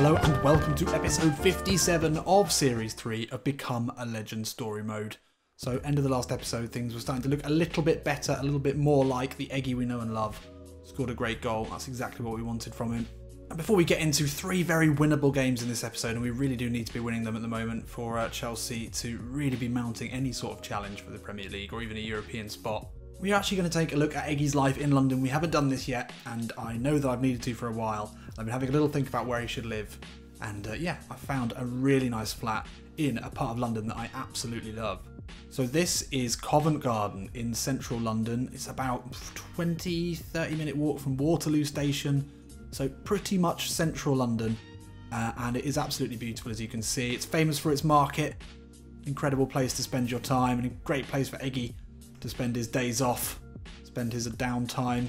Hello and welcome to episode 57 of Series 3 of Become a Legend Story Mode. So, end of the last episode, things were starting to look a little bit better, a little bit more like the Eggy we know and love. Scored a great goal, that's exactly what we wanted from him. And before we get into three very winnable games in this episode, and we really do need to be winning them at the moment for Chelsea to really be mounting any sort of challenge for the Premier League or even a European spot, we are actually going to take a look at Eggy's life in London. We haven't done this yet, and I know that I've needed to for a while. I've been having a little think about where he should live, and yeah, I found a really nice flat in a part of London that I absolutely love. So this is Covent Garden in central London. It's about 20-30 minute walk from Waterloo Station, so pretty much central London, and it is absolutely beautiful, as you can see. It's famous for its market, incredible place to spend your time, and a great place for Eggy to spend his days off, spend his downtime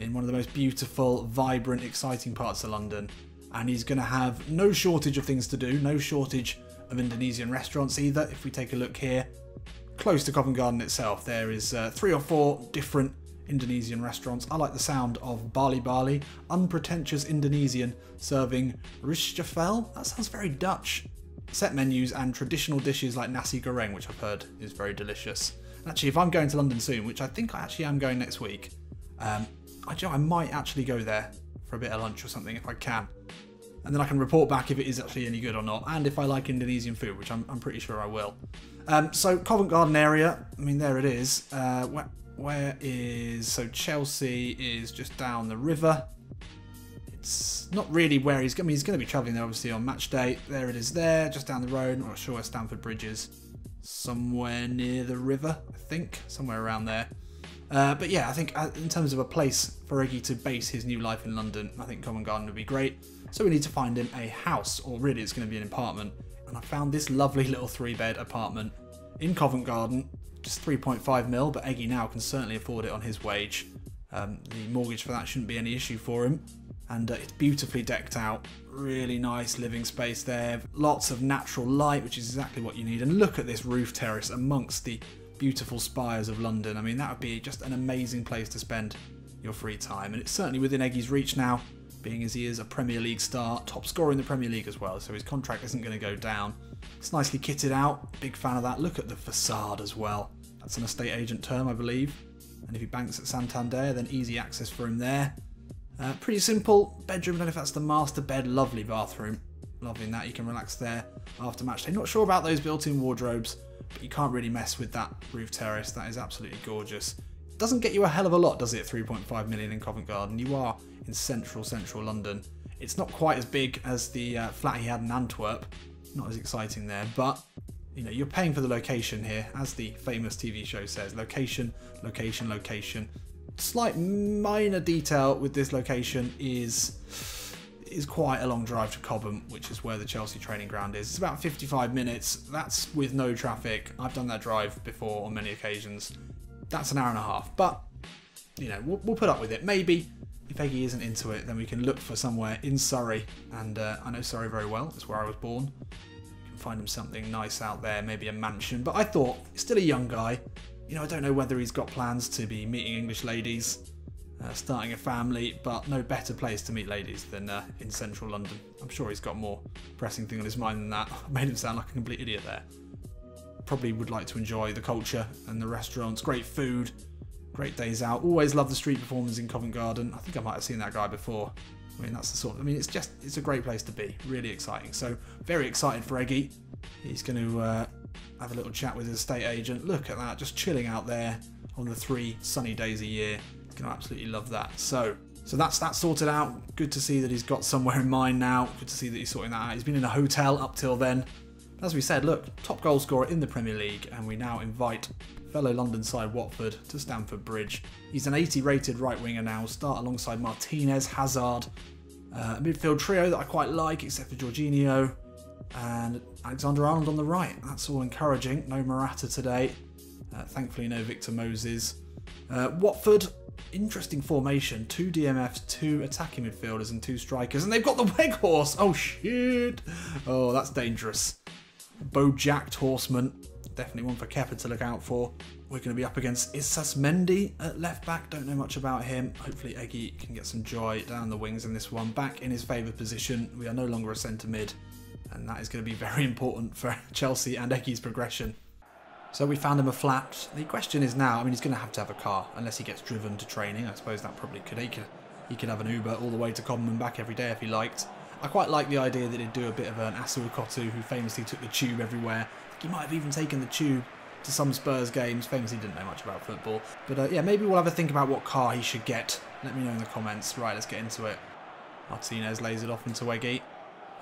in one of the most beautiful, vibrant, exciting parts of London. And he's going to have no shortage of things to do, no shortage of Indonesian restaurants either. If we take a look here, close to Covent Garden itself, there is 3 or 4 different Indonesian restaurants. I like the sound of Bali Bali, unpretentious Indonesian serving risjafel. That sounds very Dutch. Set menus and traditional dishes like nasi goreng, which I've heard is very delicious. And actually, if I'm going to London soon, which I think I actually am going next week, I might actually go there for a bit of lunch or something if I can. And then I can report back if it is actually any good or not, and if I like Indonesian food, which I'm pretty sure I will. So Covent Garden area, I mean, there it is. Where is... So Chelsea is just down the river. It's not really where he's going. I mean, he's going to be travelling there obviously on match day. There it is there, just down the road. I'm not sure where Stamford Bridge is. Somewhere near the river, I think. Somewhere around there. But yeah, I think in terms of a place for Eggy to base his new life in London, I think Covent Garden would be great. So we need to find him a house, or really it's going to be an apartment. And I found this lovely little 3-bed apartment in Covent Garden, just 3.5 mil, but Eggy now can certainly afford it on his wage. The mortgage for that shouldn't be any issue for him. And it's beautifully decked out, really nice living space there. Lots of natural light, which is exactly what you need. And look at this roof terrace amongst the beautiful spires of London. I mean, that would be just an amazing place to spend your free time. And it's certainly within Eggy's reach now, being as he is a Premier League star, top scorer in the Premier League as well, so his contract isn't going to go down. It's nicely kitted out, big fan of that. Look at the facade as well. That's an estate agent term, I believe. And if he banks at Santander, then easy access for him there. Pretty simple bedroom, I don't know if that's the master bed, lovely bathroom. Loving that, you can relax there after match day. Not sure about those built-in wardrobes, but you can't really mess with that roof terrace. That is absolutely gorgeous. Doesn't get you a hell of a lot, does it? 3.5 million in Covent Garden. You are in central London. It's not quite as big as the flat he had in Antwerp. Not as exciting there, but you know, you're paying for the location here, as the famous TV show says. Location, location, location. Slight minor detail with this location is quite a long drive to Cobham, which is where the Chelsea training ground is. It's about 55 minutes. That's with no traffic. I've done that drive before on many occasions. That's an hour and a half, but you know, we'll put up with it. Maybe if Eggy isn't into it, then we can look for somewhere in Surrey, and I know Surrey very well. It's where I was born. We can find him something nice out there, maybe a mansion. But I thought, he's still a young guy. You know, I don't know whether he's got plans to be meeting English ladies, starting a family, but no better place to meet ladies than in central London. I'm sure he's got more pressing thing on his mind than that. I made him sound like a complete idiot there. Probably would like to enjoy the culture and the restaurants, great food, great days out. Always love the street performers in Covent Garden. I think I might have seen that guy before. I mean, that's the sort of, I mean, it's a great place to be. Really exciting. So very excited for Eggy. He's going to have a little chat with his estate agent. Look at that, just chilling out there on the 3 sunny days a year. He's going to absolutely love that. So that's that sorted out. Good to see that he's got somewhere in mind now. Good to see that he's sorting that out. He's been in a hotel up till then. As we said, look, top goal scorer in the Premier League, and we now invite fellow London side Watford to Stamford Bridge. He's an 80 rated right winger now, start alongside Martinez, Hazard, a midfield trio that I quite like, except for Jorginho, and Alexander-Arnold on the right. That's all encouraging. No Morata today. Thankfully, no Victor Moses. Watford, interesting formation. 2 DMFs, 2 attacking midfielders, and 2 strikers. And they've got the Weghorst. Oh, shit. Oh, that's dangerous. Bow-jacked horseman. definitely one for Kepa to look out for. We're going to be up against Isasmendi at left back. Don't know much about him. Hopefully Eggy can get some joy down the wings in this one. Back in his favoured position. We are no longer a centre mid. And that is going to be very important for Chelsea and Eggy's progression. So we found him a flat. The question is now, I mean, he's going to have a car unless he gets driven to training. I suppose that probably could. He could have an Uber all the way to Cobham and back every day if he liked. I quite like the idea that he'd do a bit of an Asu Okotu, who famously took the tube everywhere. I think he might have even taken the tube to some Spurs games. Famously didn't know much about football. But yeah, maybe we'll have a think about what car he should get. Let me know in the comments. Right, let's get into it. Martinez lays it off into Eggy.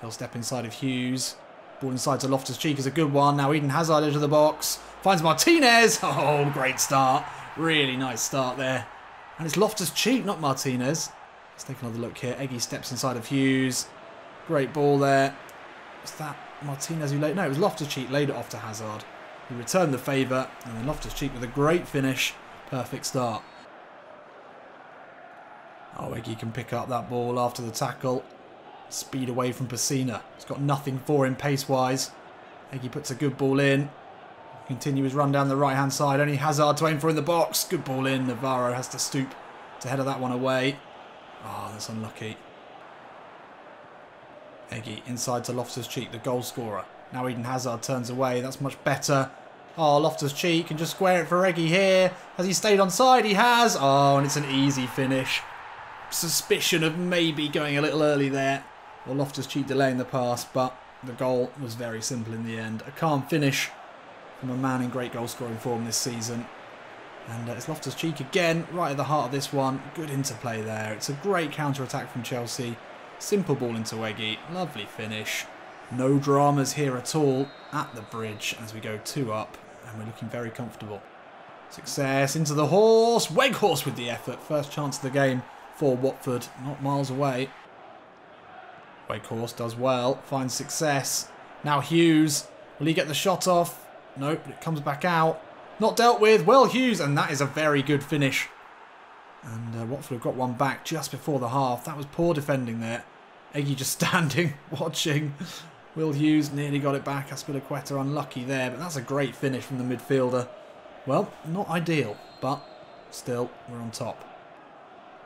He'll step inside of Hughes. Ball inside to Loftus-Cheek is a good one. Now Eden Hazard into the box. Finds Martinez. Oh, great start. Really nice start there. And it's Loftus-Cheek, not Martinez. Let's take another look here. Eggy steps inside of Hughes. Great ball there. Was that Martinez who laid? No, it was Loftus-Cheek laid it off to Hazard. He returned the favour. And then Loftus-Cheek with a great finish. Perfect start. Oh, Eggy can pick up that ball after the tackle. Speed away from Pessina. He's got nothing for him pace-wise. Eggy puts a good ball in. Continue his run down the right-hand side. Only Hazard to aim for in the box. Good ball in. Navarro has to stoop to header that one away. Oh, that's unlucky. Eggy inside to Loftus-Cheek, the goal scorer. Now Eden Hazard turns away. That's much better. Oh, Loftus-Cheek can just square it for Eggy here. Has he stayed onside? He has. Oh, and it's an easy finish. Suspicion of maybe going a little early there. Or Loftus-Cheek delaying the pass, but the goal was very simple in the end. A calm finish from a man in great goal-scoring form this season. And it's Loftus-Cheek again, right at the heart of this one. Good interplay there. It's a great counter-attack from Chelsea. Simple ball into Eggy. Lovely finish. No dramas here at all at the bridge as we go 2 up. And we're looking very comfortable. Success into the horse. Weghorst with the effort. First chance of the game for Watford. Not miles away. Weghorst does well. Finds success. Now Hughes. Will he get the shot off? Nope, but it comes back out. Not dealt with. Well, Hughes. And that is a very good finish. And Watford have got one back just before the half. That was poor defending there. Eggy just standing, watching. Will Hughes nearly got it back. Aspilicueta unlucky there. But that's a great finish from the midfielder. Well, not ideal. But still, we're on top.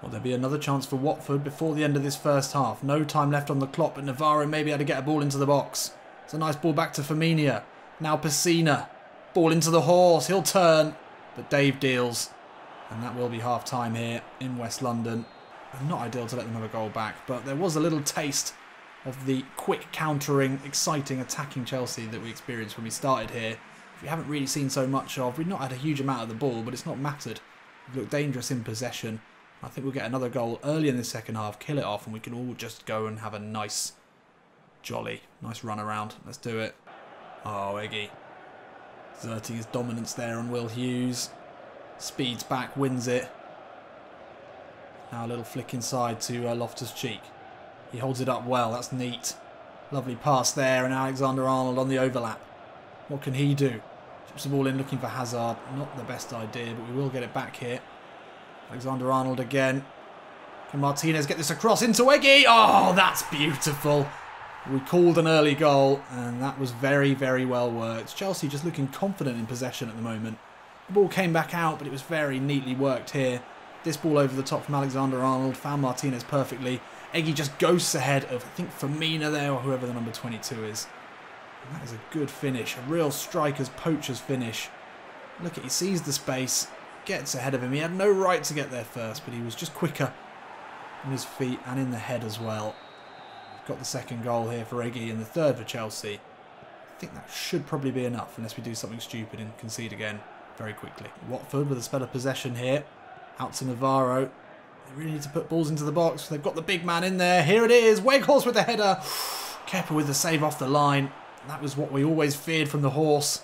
Will there be another chance for Watford before the end of this first half? No time left on the clock, but Navarro may be able to get a ball into the box. It's a nice ball back to Firmino. Now Pessina. Ball into the horse. He'll turn. But Dave deals. And that will be half-time here in West London. And not ideal to let them have a goal back, but there was a little taste of the quick countering, exciting, attacking Chelsea that we experienced when we started here. We haven't really seen so much of. We've not had a huge amount of the ball, but it's not mattered. We've looked dangerous in possession. I think we'll get another goal early in the second half, kill it off, and we can all just go and have a nice, jolly, nice run around. Let's do it. Oh, Eggy. Exerting his dominance there on Will Hughes. Speeds back, wins it. Now a little flick inside to Loftus-Cheek. He holds it up well, that's neat. Lovely pass there, and Alexander-Arnold on the overlap. What can he do? Chips the ball in looking for Hazard. Not the best idea, but we will get it back here. Alexander-Arnold again. Can Martinez get this across into Eggy? Oh, that's beautiful. We called an early goal, and that was very, very well worked. Chelsea just looking confident in possession at the moment. The ball came back out, but it was very neatly worked here. This ball over the top from Alexander-Arnold. Found Martinez perfectly. Eggy just ghosts ahead of, I think, Firmino there, or whoever the number 22 is. And that is a good finish. A real striker's, poacher's finish. Look at, he sees the space. Gets ahead of him. He had no right to get there first, but he was just quicker on his feet and in the head as well. Got the second goal here for Eggy and the third for Chelsea. I think that should probably be enough unless we do something stupid and concede again very quickly. Watford with a spell of possession here. Out to Navarro. They really need to put balls into the box. They've got the big man in there. Here it is. Weghorst with the header. Kepa with the save off the line. That was what we always feared from the horse.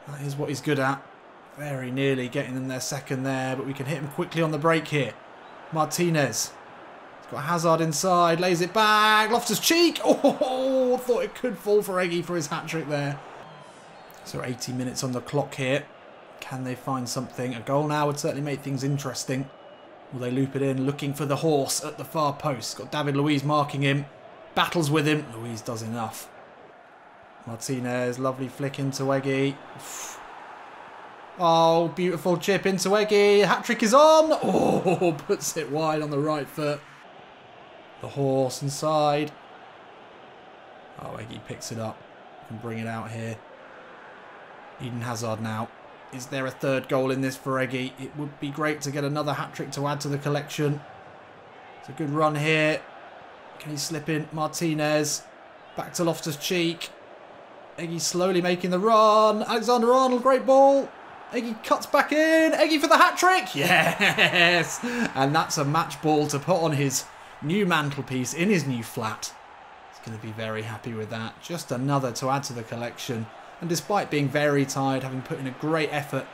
That is what he's good at. Very nearly getting them their second there, but we can hit him quickly on the break here. Martinez. He's got Hazard inside, lays it back. Loftus-Cheek. Oh, thought it could fall for Eggy for his hat-trick there. So 80 minutes on the clock here. Can they find something? A goal now would certainly make things interesting. Will they loop it in? Looking for the horse at the far post. Got David Luiz marking him. Battles with him. Luiz does enough. Martinez, lovely flick into Eggy. Oh, beautiful chip into Eggy. Hat-trick is on. Oh, puts it wide on the right foot. The horse inside. Oh, Eggy picks it up. Can bring it out here. Eden Hazard now. Is there a third goal in this for Eggy? It would be great to get another hat-trick to add to the collection. It's a good run here. Can he slip in? Martinez. Back to Loftus-Cheek. Eggy slowly making the run. Alexander-Arnold, great ball. Eggy cuts back in. Eggy for the hat-trick. Yes! And that's a match ball to put on his new mantelpiece in his new flat. He's going to be very happy with that. Just another to add to the collection. And despite being very tired, having put in a great effort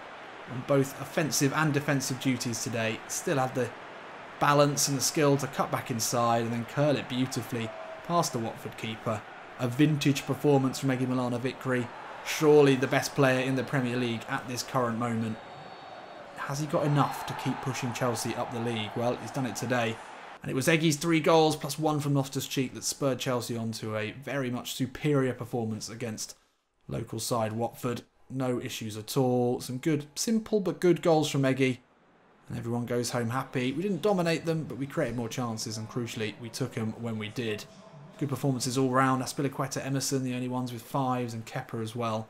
on both offensive and defensive duties today, still had the balance and the skill to cut back inside and then curl it beautifully past the Watford keeper. A vintage performance from Eggy Milanovic. Surely the best player in the Premier League at this current moment. Has he got enough to keep pushing Chelsea up the league? Well, he's done it today. And it was Eggy's 3 goals plus 1 from Loftus-Cheek that spurred Chelsea on to a very much superior performance against local side Watford. No issues at all. Some good, simple but good goals from Eggy. And everyone goes home happy. We didn't dominate them, but we created more chances. And crucially, we took them when we did. Good performances all round. Aspilicueta, Emerson, the only ones with 5s, and Kepa as well.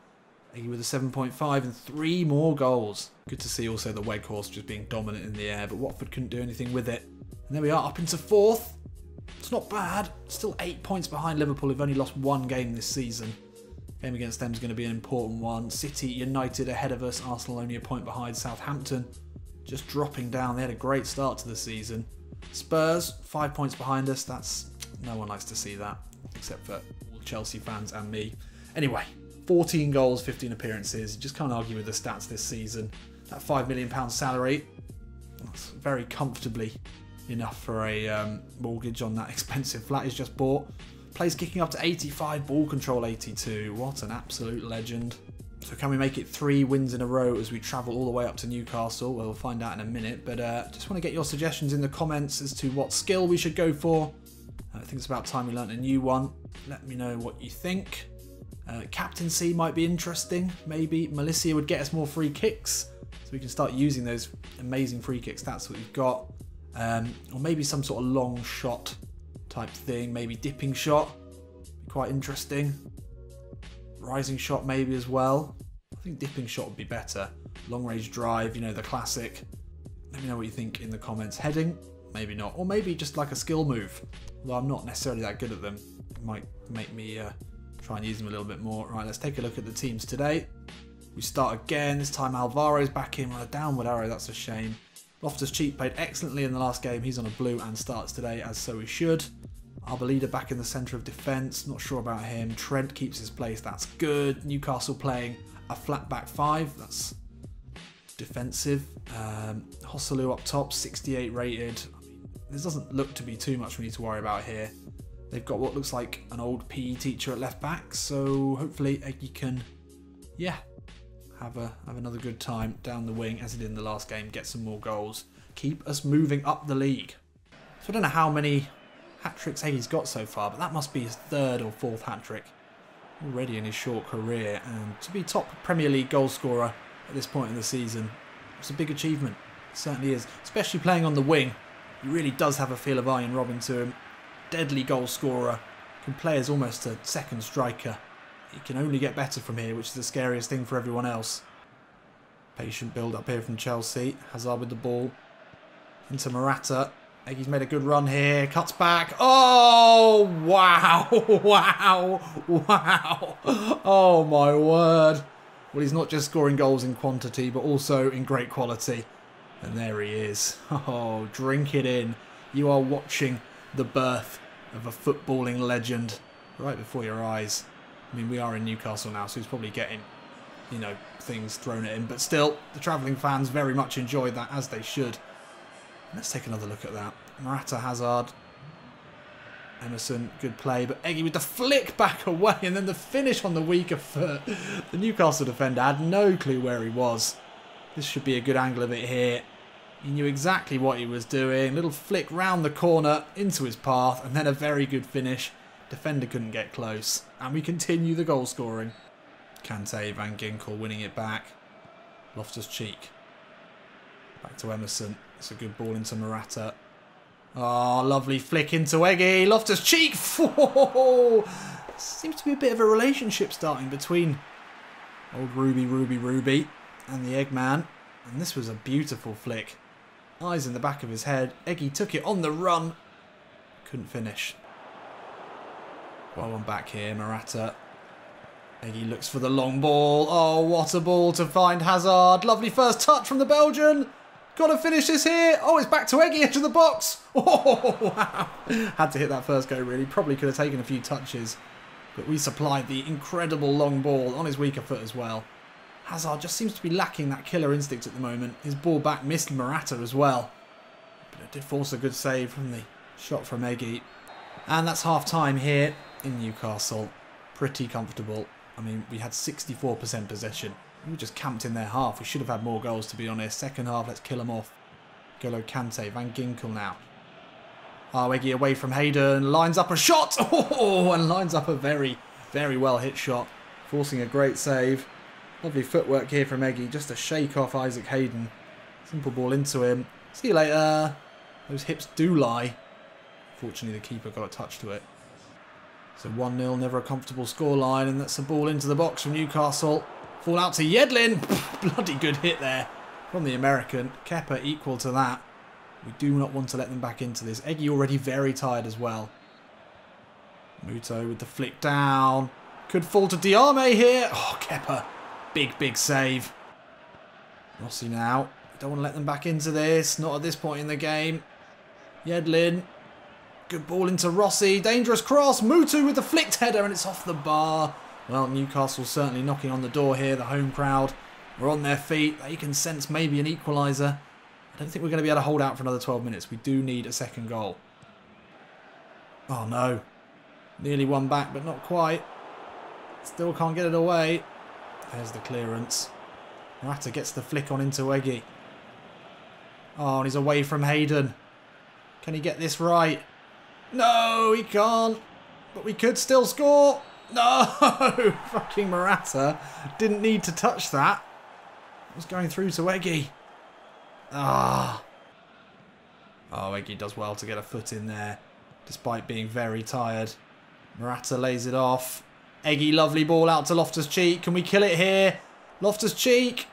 Eggy with a 7.5 and 3 more goals. Good to see also the Weghorst just being dominant in the air, but Watford couldn't do anything with it. And there we are, up into 4th. It's not bad. Still 8 points behind Liverpool, who've only lost 1 game this season. Game against them is going to be an important one. City, United ahead of us. Arsenal only a point behind. Southampton just dropping down. They had a great start to the season. Spurs, 5 points behind us. No one likes to see that, except for all Chelsea fans and me. Anyway, 14 goals, 15 appearances. You just can't argue with the stats this season. That £5 million salary, that's very comfortably enough for a mortgage on that expensive flat he's just bought. Plays kicking up to 85, ball control 82. What an absolute legend. So can we make it 3 wins in a row as we travel all the way up to Newcastle? Well, we'll find out in a minute, but just want to get your suggestions in the comments as to what skill we should go for. I think it's about time we learnt a new one. Let me know what you think. Captaincy might be interesting. Maybe Milicia would get us more free kicks, so we can start using those amazing free kick stats that we've got. Or maybe some sort of long shot type thing. Maybe dipping shot. Quite interesting. Rising shot maybe as well. I think dipping shot would be better. Long range drive, you know, the classic. Let me know what you think in the comments. Heading, maybe not. Or maybe just like a skill move. Although I'm not necessarily that good at them. It might make me try and use them a little bit more. Right, let's take a look at the teams today. We start again. This time Alvaro's back in with a downward arrow. That's a shame. Loftus-Cheek played excellently in the last game. He's on a blue and starts today, as so he should. Arboleda back in the centre of defence. Not sure about him. Trent keeps his place. That's good. Newcastle playing a flat back 5. That's defensive. Hosselu up top, 68 rated. I mean, this doesn't look to be too much we need to worry about here. They've got what looks like an old PE teacher at left back, so hopefully Eggy can, yeah, have another good time down the wing as he did in the last game. Get some more goals. Keep us moving up the league. So I don't know how many hat-tricks Eggy's got so far, but that must be his 3rd or 4th hat-trick already in his short career. And to be top Premier League goal scorer at this point in the season, it's a big achievement. It certainly is, especially playing on the wing. He really does have a feel of Arjen Robben to him. Deadly goal scorer, can play as almost a second striker. He can only get better from here, which is the scariest thing for everyone else. Patient build up here from Chelsea. Hazard with the ball into Morata. Eggy's made a good run here. Cuts back. Oh, wow. Wow. Wow. Oh, my word. Well, he's not just scoring goals in quantity, but also in great quality. And there he is. Oh, drink it in. You are watching the birth of a footballing legend right before your eyes. I mean, we are in Newcastle now, so he's probably getting, you know, things thrown at him. But still, the travelling fans very much enjoyed that, as they should. Let's take another look at that. Morata, Hazard, Emerson, good play. But Eggy with the flick back away and then the finish on the weaker foot. The Newcastle defender had no clue where he was. This should be a good angle of it here. He knew exactly what he was doing. Little flick round the corner into his path and then a very good finish Defender couldn't get close. And we continue the goal scoring. Kante, Van Ginkel winning it back. Loftus-Cheek. Back to Emerson. It's a good ball into Morata. Oh, lovely flick into Eggy. Loftus-Cheek. Seems to be a bit of a relationship starting between old Ruby and the Eggman. And this was a beautiful flick. Eyes in the back of his head. Eggy took it on the run. Couldn't finish. Well, one back here. Morata. Eggy looks for the long ball. Oh, what a ball to find Hazard. Lovely first touch from the Belgian. Got to finish this here. Oh, it's back to Eggy, edge of the box. Oh, wow. Had to hit that first go, really. Probably could have taken a few touches. But we supplied the incredible long ball on his weaker foot as well. Hazard just seems to be lacking that killer instinct at the moment. His ball back missed Morata as well. But it did force a good save from the shot from Eggy. And that's half-time here in Newcastle. Pretty comfortable. I mean, we had 64% possession. We were just camped in their half. We should have had more goals, to be honest. Second half, let's kill them off. Golo Kante, Van Ginkel now. Oh, Eggy away from Hayden. Lines up a shot. Oh, and lines up a very, very well hit shot. Forcing a great save. Lovely footwork here from Eggy. Just a shake off Isaac Hayden. Simple ball into him. See you later. Those hips do lie. Fortunately, the keeper got a touch to it. So 1-0, never a comfortable scoreline. And that's a ball into the box from Newcastle. Fall out to Yedlin. Bloody good hit there from the American. Kepa equal to that. We do not want to let them back into this. Eggy already very tired as well. Muto with the flick down. Could fall to Diame here. Oh, Kepa. Big, big save. Rossi now. Don't want to let them back into this. Not at this point in the game. Yedlin. Good ball into Rossi. Dangerous cross. Mutu with the flicked header and it's off the bar. Well, Newcastle certainly knocking on the door here. The home crowd are on their feet. They can sense maybe an equaliser. I don't think we're going to be able to hold out for another 12 minutes. We do need a second goal. Oh no. Nearly one back, but not quite. Still can't get it away. There's the clearance. Morata gets the flick on into Eggy. Oh, and he's away from Hayden. Can he get this right? No, he can't. But we could still score. No! Fucking Morata didn't need to touch that. It was going through to Eggy. Ah. Oh, Eggy does well to get a foot in there, despite being very tired. Morata lays it off. Eggy, lovely ball out to Loftus-Cheek. Can we kill it here? Loftus-Cheek.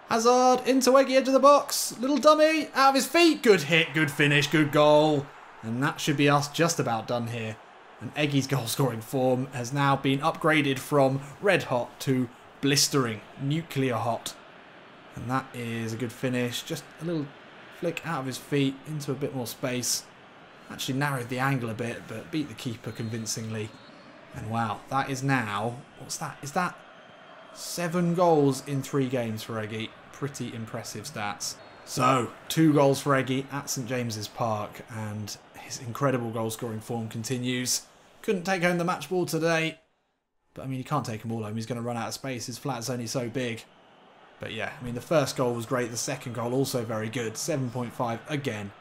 Hazard into Eggy, edge of the box. Little dummy, out of his feet. Good hit, good finish, good goal. And that should be us just about done here. And Eggy's goal-scoring form has now been upgraded from red hot to blistering, nuclear hot. And that is a good finish. Just a little flick out of his feet into a bit more space. Actually narrowed the angle a bit, but beat the keeper convincingly. And wow, that is now... What's that? Is that 7 goals in 3 games for Eggy? Pretty impressive stats. So, 2 goals for Eggy at St James's Park. And his incredible goal-scoring form continues. Couldn't take home the match ball today. But, I mean, he can't take them all home. He's going to run out of space. His flat's only so big. But, yeah, I mean, the first goal was great. The second goal also very good. 7.5 again.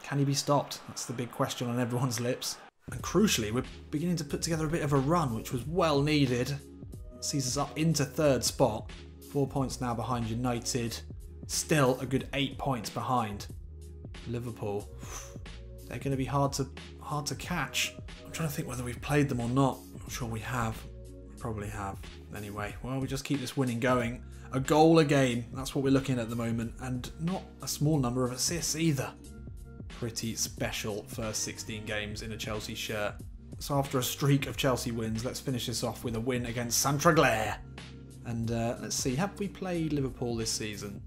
Can he be stopped? That's the big question on everyone's lips. And crucially, we're beginning to put together a bit of a run, which was well needed. Sees us up into 3rd spot. 4 points now behind United. Still a good 8 points behind Liverpool. They're going to be hard to catch. I'm trying to think whether we've played them or not. I'm not sure we have. We probably have. Anyway, well, we just keep this winning going. A goal a game. That's what we're looking at the moment. And not a small number of assists either. Pretty special first 16 games in a Chelsea shirt. So after a streak of Chelsea wins, let's finish this off with a win against Saint-Tropez. And let's see, have we played Liverpool this season?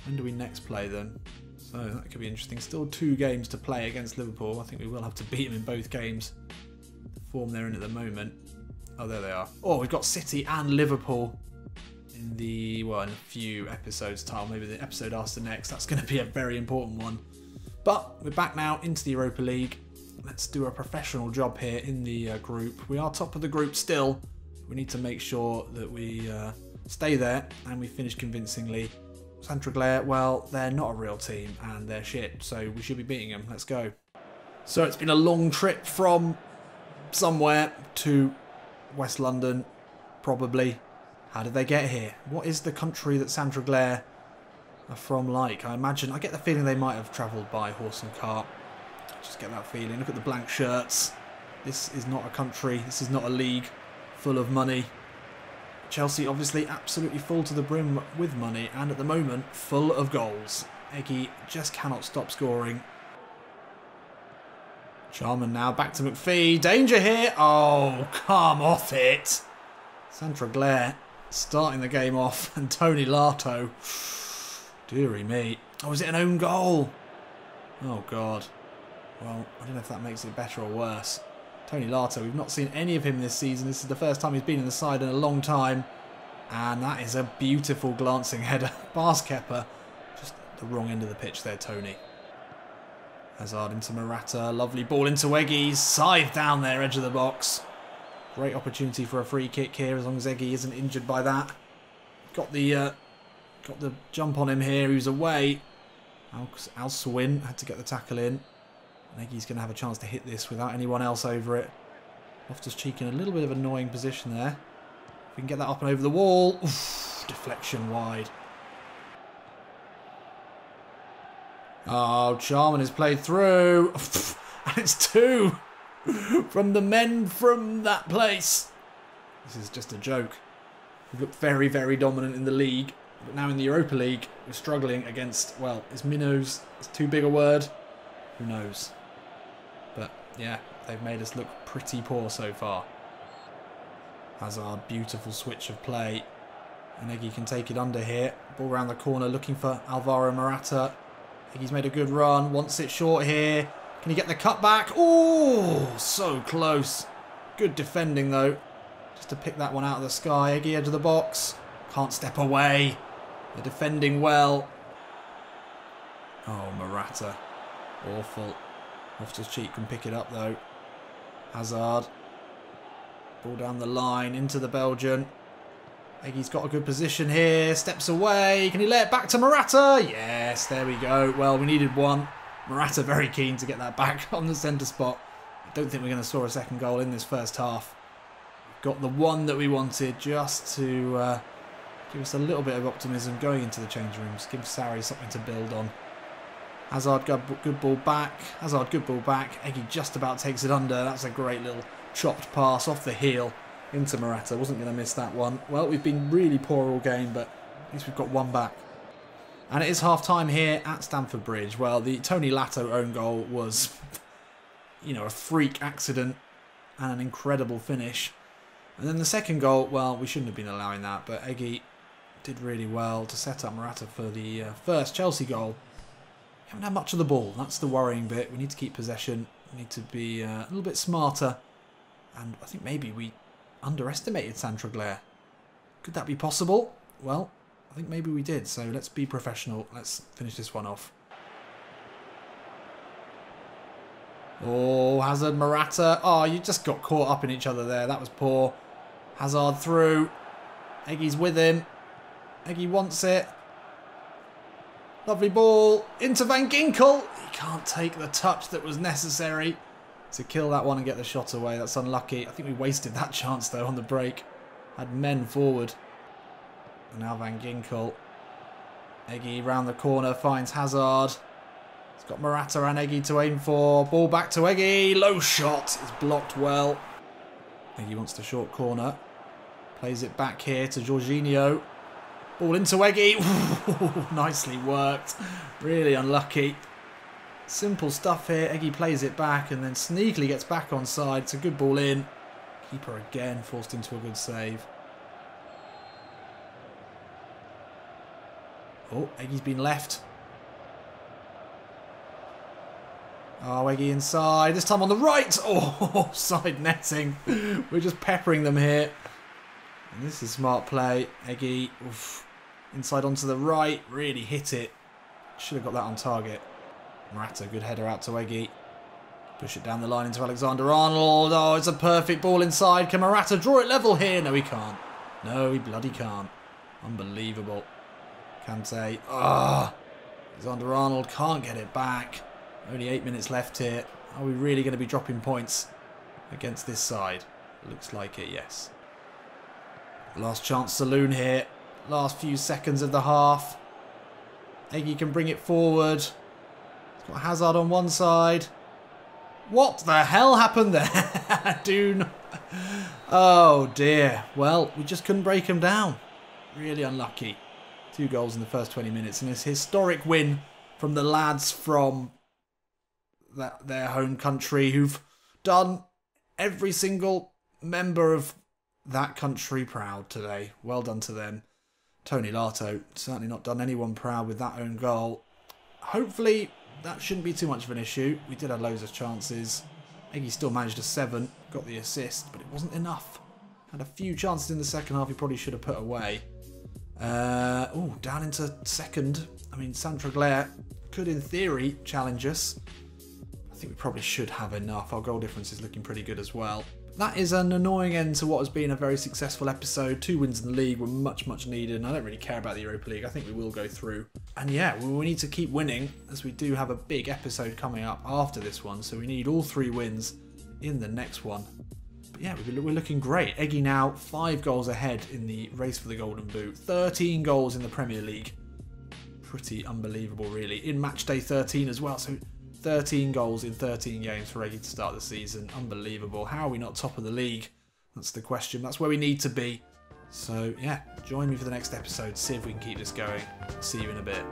When do we next play them? So that could be interesting. Still 2 games to play against Liverpool. I think we will have to beat them in both games. The form they're in at the moment. Oh, there they are. Oh, we've got City and Liverpool in the, well, in a few episodes' time. Maybe the episode after next. That's going to be a very important one. But we're back now into the Europa League. Let's do a professional job here in the group. We are top of the group still. We need to make sure that we stay there and we finish convincingly. Saint-Tropez, well, they're not a real team and they're shit, so we should be beating them. Let's go. So it's been a long trip from somewhere to West London, probably. How did they get here? What is the country that Sandra are from like? I get the feeling they might have travelled by horse and cart. Just get that feeling. Look at the blank shirts. This is not a country. This is not a league full of money. Chelsea obviously absolutely full to the brim with money, and at the moment full of goals. Eggy just cannot stop scoring. Charman now back to McPhee. Danger here. Oh, come off it. Sandra starting the game off, and Tony Lato. Deary me. Oh, is it an own goal? Oh, God. Well, I don't know if that makes it better or worse. Tony Lato, we've not seen any of him this season. This is the first time he's been in the side in a long time. And that is a beautiful glancing header. Barskepper. Just the wrong end of the pitch there, Tony. Hazard into Morata. Lovely ball into Eggy. Scythe down there, edge of the box. Great opportunity for a free kick here, as long as Eggy isn't injured by that. Got the jump on him here. He was away. Al Swin had to get the tackle in. Eggy's going to have a chance to hit this without anyone else over it. Loftus-Cheek in a little bit of an annoying position there. If we can get that up and over the wall. Oof, deflection wide. Oh, Charman is played through. And it's 2 from the men from that place. This is just a joke. We've looked very, very dominant in the league. But now in the Europa League, we're struggling against, well, is minnows too big a word? Who knows? But, yeah, they've made us look pretty poor so far. Hazard, beautiful switch of play. And Eggy can take it under here. Ball around the corner, looking for Alvaro Morata. Eggy's made a good run, wants it short here. Can he get the cut back? Oh, so close. Good defending, though. Just to pick that one out of the sky. Eggy, edge of the box. Can't step away. They're defending well. Oh, Morata. Awful. Loftus-Cheek can pick it up, though. Hazard. Ball down the line into the Belgian. Eggy's got a good position here. Steps away. Can he lay it back to Morata? Yes, there we go. Well, we needed one. Morata very keen to get that back on the centre spot. I don't think we're going to score a second goal in this first half. Got the one that we wanted, just to give us a little bit of optimism going into the change rooms. Give Sarri something to build on. Hazard, good ball back. Hazard, good ball back. Eggy just about takes it under. That's a great little chopped pass off the heel into Morata. Wasn't going to miss that one. Well, we've been really poor all game, but at least we've got one back. And it is half-time here at Stamford Bridge. Well, the Tony Lato own goal was, you know, a freak accident and an incredible finish. And then the second goal, well, we shouldn't have been allowing that, but Eggy did really well to set up Morata for the first Chelsea goal. We haven't had much of the ball. That's the worrying bit. We need to keep possession. We need to be a little bit smarter. And I think maybe we underestimated Sandra. Could that be possible? Well, I think maybe we did. So let's be professional. Let's finish this one off. Oh, Hazard, Morata. Oh, you just got caught up in each other there. That was poor. Hazard through. Eggy's with him. Eggy wants it. Lovely ball into Van Ginkel. He can't take the touch that was necessary to kill that one and get the shot away. That's unlucky. I think we wasted that chance, though, on the break. Had men forward. And now Van Ginkel. Eggy round the corner, finds Hazard. He's got Morata and Eggy to aim for. Ball back to Eggy. Low shot. It's blocked well. Eggy wants the short corner. Plays it back here to Jorginho. Ball into Eggy. Nicely worked. Really unlucky. Simple stuff here. Eggy plays it back and then sneakily gets back on side. It's a good ball in. Keeper again forced into a good save. Oh, Eggy's been left. Oh, Eggy inside. This time on the right. Oh, side netting. We're just peppering them here. And this is smart play. Eggy, oof. Inside onto the right. Really hit it. Should have got that on target. Morata, good header out to Eggy. Push it down the line into Alexander-Arnold. Oh, it's a perfect ball inside. Can Morata draw it level here? No, he can't. No, he bloody can't. Unbelievable. Kante. Ah, Alexander-Arnold can't get it back. Only 8 minutes left here. Are we really going to be dropping points against this side. Looks like it, yes. Last chance saloon here. Last few seconds of the half. Eggy can bring it forward. It's got Hazard on one side. What the hell happened there? Dune. Oh dear. Well, we just couldn't break him down. Really unlucky. 2 goals in the first 20 minutes. And it's a historic win from the lads from their home country who've done every single member of that country proud today. Well done to them. Tony Lato certainly not done anyone proud with that own goal. Hopefully that shouldn't be too much of an issue. We did have loads of chances. Eggy still managed a 7, got the assist, but it wasn't enough. Had a few chances in the second half he probably should have put away. Oh, down into second. I mean, Santragler could in theory challenge us. I think we probably should have enough. Our goal difference is looking pretty good as well. That is an annoying end to what has been a very successful episode. 2 wins in the league were much, much needed, and I don't really care about the Europa League. I think we will go through. And yeah, we need to keep winning, as we do have a big episode coming up after this one, so we need all 3 wins in the next one. But yeah, we're looking great. Eggy now 5 goals ahead in the race for the Golden Boot. 13 goals in the Premier League. Pretty unbelievable, really. In match day 13 as well, so 13 goals in 13 games for Eggy to start the season. Unbelievable. How are we not top of the league? That's the question. That's where we need to be. So, yeah, join me for the next episode. See if we can keep this going. See you in a bit.